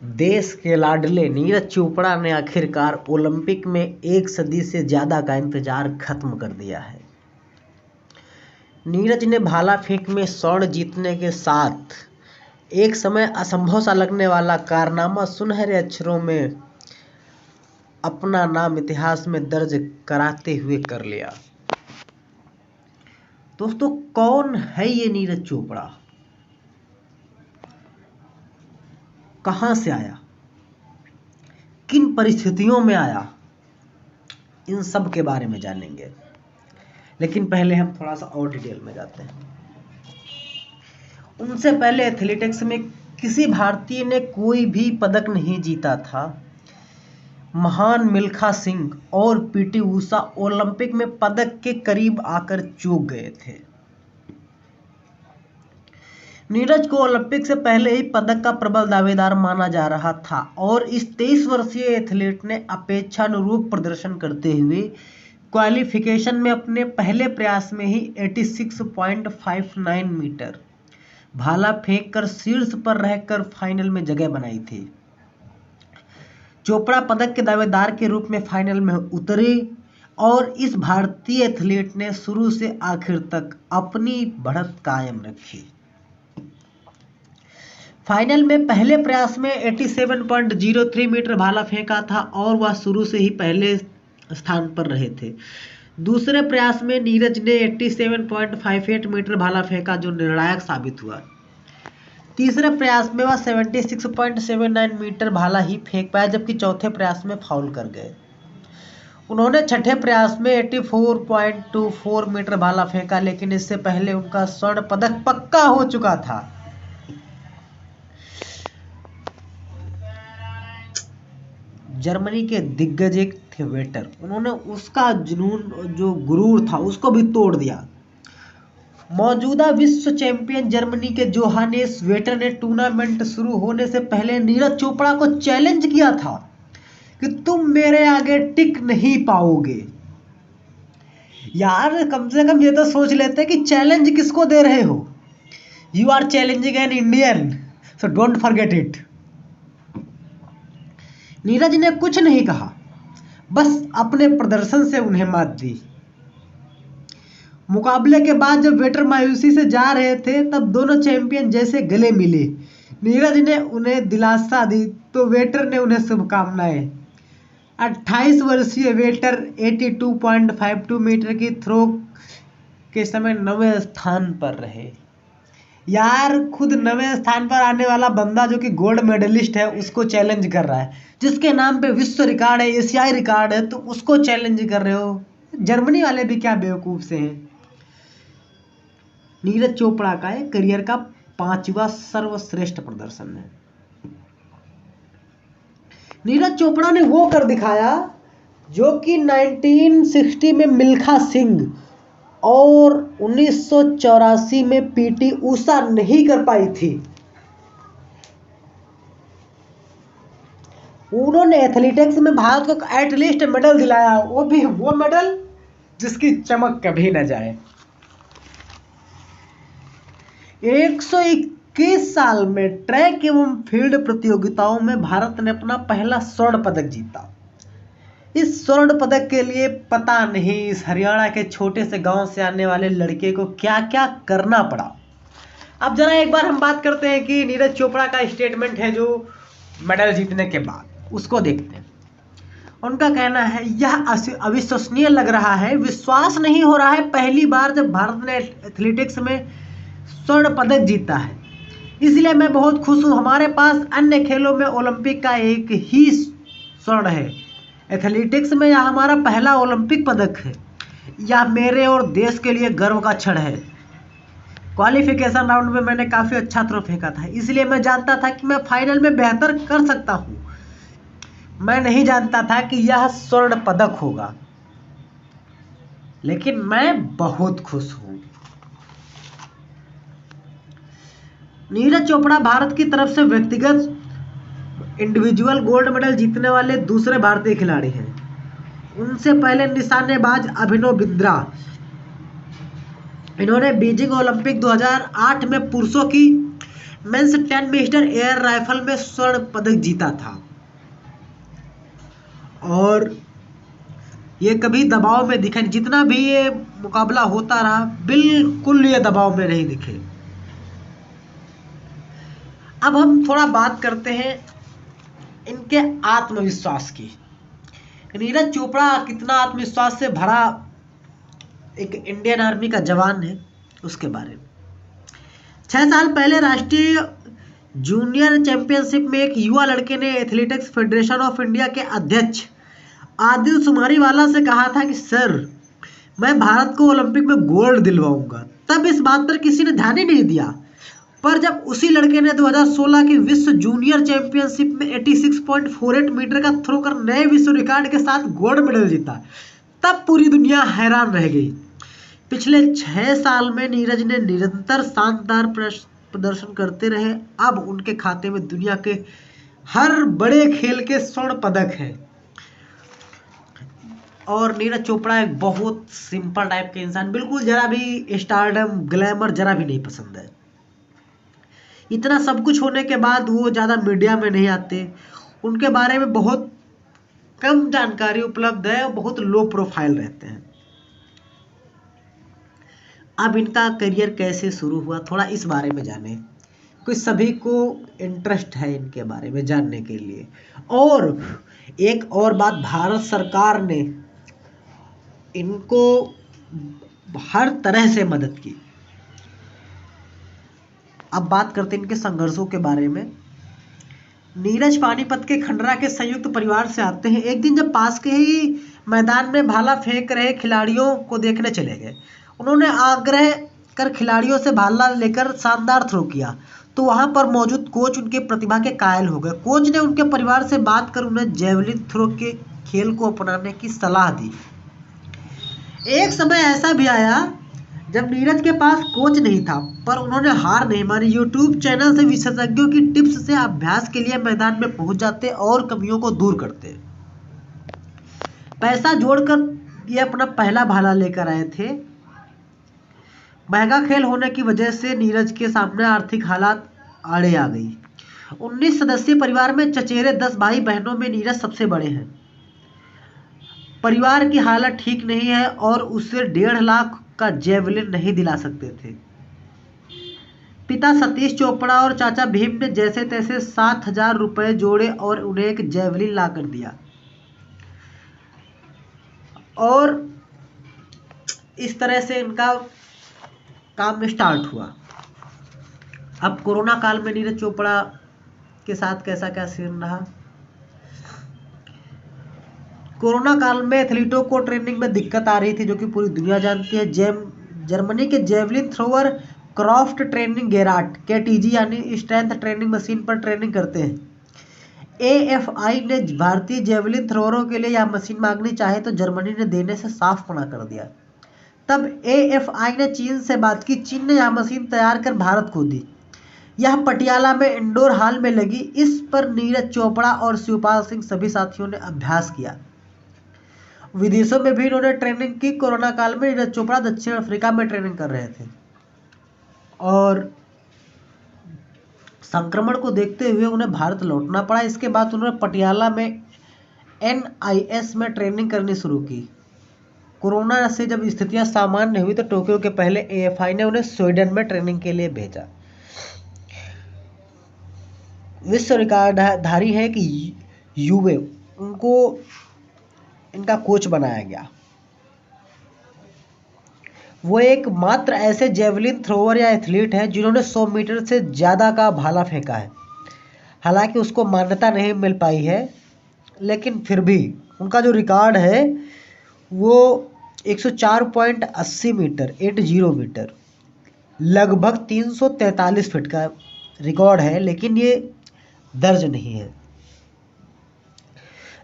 देश के लाडले नीरज चोपड़ा ने आखिरकार ओलंपिक में एक सदी से ज्यादा का इंतजार खत्म कर दिया है। नीरज ने भाला फेंक में स्वर्ण जीतने के साथ एक समय असंभव सा लगने वाला कारनामा सुनहरे अक्षरों में अपना नाम इतिहास में दर्ज कराते हुए कर लिया। दोस्तों, कौन है ये नीरज चोपड़ा? कहां से आया, किन परिस्थितियों में आया, इन सब के बारे में जानेंगे। लेकिन पहले हम थोड़ा सा और डिटेल में जाते हैं। उनसे पहले एथलेटिक्स में किसी भारतीय ने कोई भी पदक नहीं जीता था। महान मिल्खा सिंह और पीटी ऊषा ओलंपिक में पदक के करीब आकर चूक गए थे। नीरज को ओलंपिक से पहले ही पदक का प्रबल दावेदार माना जा रहा था और इस 23 वर्षीय एथलीट ने अपेक्षानुरूप प्रदर्शन करते हुए क्वालिफिकेशन में अपने पहले प्रयास में ही 86.59 मीटर भाला फेंककर शीर्ष पर रहकर फाइनल में जगह बनाई थी। चोपड़ा पदक के दावेदार के रूप में फाइनल में उतरे और इस भारतीय एथलीट ने शुरू से आखिर तक अपनी बढ़त कायम रखी। फाइनल में पहले प्रयास में 87.03 मीटर भाला फेंका था और वह शुरू से ही पहले स्थान पर रहे थे। दूसरे प्रयास में नीरज ने 87.58 मीटर भाला फेंका जो निर्णायक साबित हुआ। तीसरे प्रयास में वह 76.79 मीटर भाला ही फेंक पाया, जबकि चौथे प्रयास में फाउल कर गए। उन्होंने छठे प्रयास में 84.24 मीटर भाला फेंका, लेकिन इससे पहले उनका स्वर्ण पदक पक्का हो चुका था। जर्मनी के दिग्गज एक थे वेटर, उन्होंने उसका जुनून जो गुरूर था उसको भी तोड़ दिया। मौजूदा विश्व चैंपियन जर्मनी के जोहानेस वेटर ने टूर्नामेंट शुरू होने से पहले नीरज चोपड़ा को चैलेंज किया था कि तुम मेरे आगे टिक नहीं पाओगे। यार, कम से कम ये तो सोच लेते कि चैलेंज किसको दे रहे हो। You are challenging an Indian, so don't forget it. Neeraj ने कुछ नहीं कहा, बस अपने प्रदर्शन से उन्हें मात दी। मुकाबले के बाद जब वेटर मायूसी से जा रहे थे तब दोनों चैंपियन जैसे गले मिले। नीरज ने उन्हें दिलासा दी तो वेटर ने उन्हें शुभकामनाएं। 28 वर्षीय वेटर 82.52 मीटर की थ्रो के समय 9वें स्थान पर रहे। यार, खुद 9वें स्थान पर आने वाला बंदा जो कि गोल्ड मेडलिस्ट है उसको चैलेंज कर रहा है, जिसके नाम पे विश्व रिकॉर्ड है, एशियाई रिकॉर्ड है, तो उसको चैलेंज कर रहे हो। जर्मनी वाले भी क्या बेवकूफ से हैं। नीरज चोपड़ा का करियर का 5वां सर्वश्रेष्ठ प्रदर्शन है। नीरज चोपड़ा ने वो कर दिखाया जो कि 1960 में मिल्खा सिंह और 1984 में पीटी ऊषा नहीं कर पाई थी। उन्होंने एथलेटिक्स में भारत को एटलीस्ट मेडल दिलाया, वो भी वो मेडल जिसकी चमक कभी न जाए। 121 साल में ट्रैक एवं फील्ड प्रतियोगिताओं में भारत ने अपना पहला स्वर्ण पदक जीता। इस स्वर्ण पदक के लिए पता नहीं इस हरियाणा के छोटे से गांव से आने वाले लड़के को क्या क्या करना पड़ा। अब जरा एक बार हम बात करते हैं कि नीरज चोपड़ा का स्टेटमेंट है जो मेडल जीतने के बाद, उसको देखते हैं। उनका कहना है, यह अविश्वसनीय लग रहा है, विश्वास नहीं हो रहा है, पहली बार जब भारत ने एथलेटिक्स में स्वर्ण पदक जीता है, इसलिए मैं बहुत खुश हूँ। हमारे पास अन्य खेलों में ओलंपिक का एक ही स्वर्ण है, एथलेटिक्स में यह हमारा पहला ओलंपिक पदक है। यह मेरे और देश के लिए गर्व का क्षण है। क्वालिफिकेशन राउंड में मैंने काफ़ी अच्छा थ्रो फेंका था, इसलिए मैं जानता था कि मैं फाइनल में बेहतर कर सकता हूँ। मैं नहीं जानता था कि यह स्वर्ण पदक होगा, लेकिन मैं बहुत खुश हूँ। नीरज चोपड़ा भारत की तरफ से व्यक्तिगत इंडिविजुअल गोल्ड मेडल जीतने वाले दूसरे भारतीय खिलाड़ी हैं। उनसे पहले निशानेबाज अभिनव बिंद्रा, इन्होंने बीजिंग ओलंपिक 2008 में पुरुषों की मेंस 10 मीटर एयर राइफल में स्वर्ण पदक जीता था और ये कभी दबाव में दिखे नहीं। जितना भी ये मुकाबला होता रहा बिल्कुल ये दबाव में नहीं दिखे। अब हम थोड़ा बात करते हैं इनके आत्मविश्वास की। नीरज चोपड़ा कितना आत्मविश्वास से भरा एक इंडियन आर्मी का जवान है उसके बारे में। 6 साल पहले राष्ट्रीय जूनियर चैंपियनशिप में एक युवा लड़के ने एथलेटिक्स फेडरेशन ऑफ इंडिया के अध्यक्ष आदिल सुमारीवाला से कहा था कि सर मैं भारत को ओलंपिक में गोल्ड दिलवाऊंगा। तब इस बात पर किसी ने ध्यान ही नहीं दिया, पर जब उसी लड़के ने 2016 की विश्व जूनियर चैंपियनशिप में 86.48 मीटर का थ्रो कर नए विश्व रिकॉर्ड के साथ गोल्ड मेडल जीता, तब पूरी दुनिया हैरान रह गई। पिछले 6 साल में नीरज ने निरंतर शानदार प्रदर्शन करते रहे। अब उनके खाते में दुनिया के हर बड़े खेल के स्वर्ण पदक हैं। और नीरज चोपड़ा एक बहुत सिंपल टाइप के इंसान, बिल्कुल जरा भी स्टारडम ग्लैमर जरा भी नहीं पसंद है। इतना सब कुछ होने के बाद वो ज़्यादा मीडिया में नहीं आते, उनके बारे में बहुत कम जानकारी उपलब्ध है और बहुत लो प्रोफाइल रहते हैं। अब इनका करियर कैसे शुरू हुआ थोड़ा इस बारे में जाने, क्योंकि सभी को इंटरेस्ट है इनके बारे में जानने के लिए। और एक और बात, भारत सरकार ने इनको हर तरह से मदद की। अब बात करते हैं इनके संघर्षों के बारे में। नीरज पानीपत के खंडरा के संयुक्त परिवार से आते हैं। एक दिन जब पास के ही मैदान में भाला फेंक रहे खिलाड़ियों को देखने चले गए, उन्होंने आग्रह कर खिलाड़ियों से भाला लेकर शानदार थ्रो किया, तो वहां पर मौजूद कोच उनके प्रतिभा के कायल हो गए। कोच ने उनके परिवार से बात कर उन्हें जेवलिन थ्रो के खेल को अपनाने की सलाह दी। एक समय ऐसा भी आया जब नीरज के पास कोच नहीं था, पर उन्होंने हार नहीं मानी। यूट्यूब चैनल से विशेषज्ञों की टिप्स से अभ्यास के लिए मैदान में पहुंच जाते और कमियों को दूर करते। पैसा जोड़कर ये अपना पहला भाला लेकर आए थे। महंगा खेल होने की वजह से नीरज के सामने आर्थिक हालात आड़े आ गई। 19 सदस्यीय परिवार में चचेरे 10 भाई बहनों में नीरज सबसे बड़े हैं। परिवार की हालत ठीक नहीं है और उसे 1.5 लाख का जेवलिन नहीं दिला सकते थे। पिता सतीश चोपड़ा और चाचा भीम ने जैसे तैसे 7,000 रुपए जोड़े और उन्हें एक जेवलिन ला कर दिया और इस तरह से इनका काम स्टार्ट हुआ। अब कोरोना काल में नीरज चोपड़ा के साथ कैसा क्या सीन रहा। कोरोना काल में एथलीटों को ट्रेनिंग में दिक्कत आ रही थी, जो कि पूरी दुनिया जानती है। जर्मनी के javelin thrower Kraft training Gerat KTG यानी स्ट्रेंथ ट्रेनिंग मशीन पर ट्रेनिंग करते हैं। AFI ने भारतीय जेवलिन थ्रोवरों के लिए यह मशीन मांगनी चाहे तो जर्मनी ने देने से साफ मना कर दिया। तब AFI ने चीन से बात की। चीन ने यह मशीन तैयार कर भारत को दी। यह पटियाला में इंडोर हॉल में लगी। इस पर नीरज चोपड़ा और शिवपाल सिंह सभी साथियों ने अभ्यास किया। विदेशों में भी इन्होंने ट्रेनिंग की। कोरोना काल में नीरज चोपड़ा दक्षिण अफ्रीका में ट्रेनिंग कर रहे थे और संक्रमण को देखते हुए उन्हें भारत लौटना पड़ा। इसके बाद उन्होंने पटियाला में NIS में ट्रेनिंग करनी शुरू की। कोरोना से जब स्थितियां सामान्य हुई तो टोक्यो के पहले AFI ने उन्हें स्वीडन में ट्रेनिंग के लिए भेजा। विश्व रिकॉर्डधारी है कि युवे उनको इनका कोच बनाया गया। वो एक मात्र ऐसे जेवलिन थ्रोवर या एथलीट हैं जिन्होंने 100 मीटर से ज़्यादा का भाला फेंका है। हालांकि उसको मान्यता नहीं मिल पाई है, लेकिन फिर भी उनका जो रिकॉर्ड है वो 104.80 मीटर 80 मीटर लगभग 343 फीट का रिकॉर्ड है, लेकिन ये दर्ज नहीं है।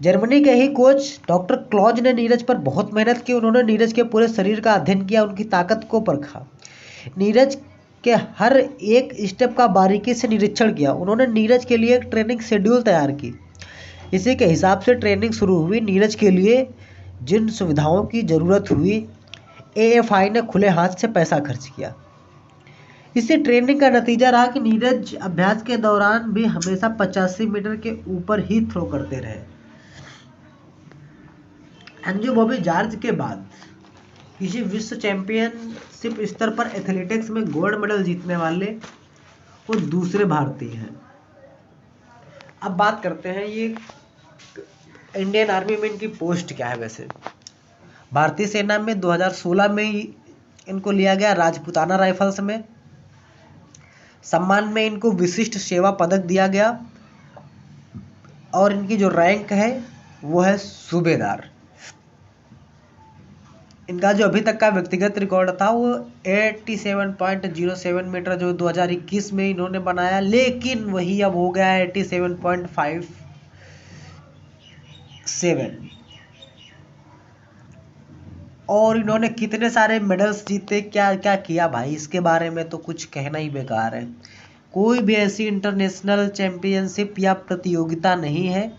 जर्मनी के ही कोच डॉक्टर क्लॉज ने नीरज पर बहुत मेहनत की। उन्होंने नीरज के पूरे शरीर का अध्ययन किया, उनकी ताकत को परखा, नीरज के हर एक स्टेप का बारीकी से निरीक्षण किया। उन्होंने नीरज के लिए एक ट्रेनिंग शेड्यूल तैयार की। इसी के हिसाब से ट्रेनिंग शुरू हुई। नीरज के लिए जिन सुविधाओं की ज़रूरत हुई AFI ने खुले हाथ से पैसा खर्च किया। इसी ट्रेनिंग का नतीजा रहा कि नीरज अभ्यास के दौरान भी हमेशा 85 मीटर के ऊपर ही थ्रो करते रहे। अंजू बॉबी जॉर्ज के बाद किसी विश्व चैंपियनशिप स्तर पर एथलेटिक्स में गोल्ड मेडल जीतने वाले वो दूसरे भारतीय हैं। अब बात करते हैं ये इंडियन आर्मी में इनकी पोस्ट क्या है। वैसे भारतीय सेना में 2016 में इनको लिया गया राजपूताना राइफल्स में। सम्मान में इनको विशिष्ट सेवा पदक दिया गया और इनकी जो रैंक है वो है सूबेदार। इनका जो अभी तक का व्यक्तिगत रिकॉर्ड था वो 87.07 मीटर जो 2021 में इन्होंने बनाया, लेकिन वही अब हो गया है 87.57। और इन्होंने कितने सारे मेडल्स जीते, क्या क्या किया भाई, इसके बारे में तो कुछ कहना ही बेकार है। कोई भी ऐसी इंटरनेशनल चैंपियनशिप या प्रतियोगिता नहीं है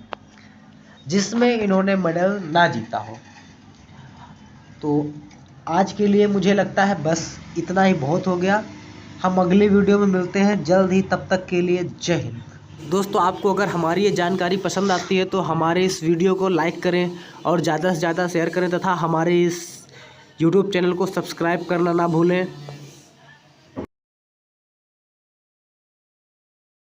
जिसमें इन्होंने मेडल ना जीता हो। तो आज के लिए मुझे लगता है बस इतना ही बहुत हो गया। हम अगले वीडियो में मिलते हैं जल्द ही, तब तक के लिए जय हिंद। दोस्तों, आपको अगर हमारी ये जानकारी पसंद आती है तो हमारे इस वीडियो को लाइक करें और ज़्यादा से ज़्यादा शेयर करें तथा हमारे इस YouTube चैनल को सब्सक्राइब करना ना भूलें।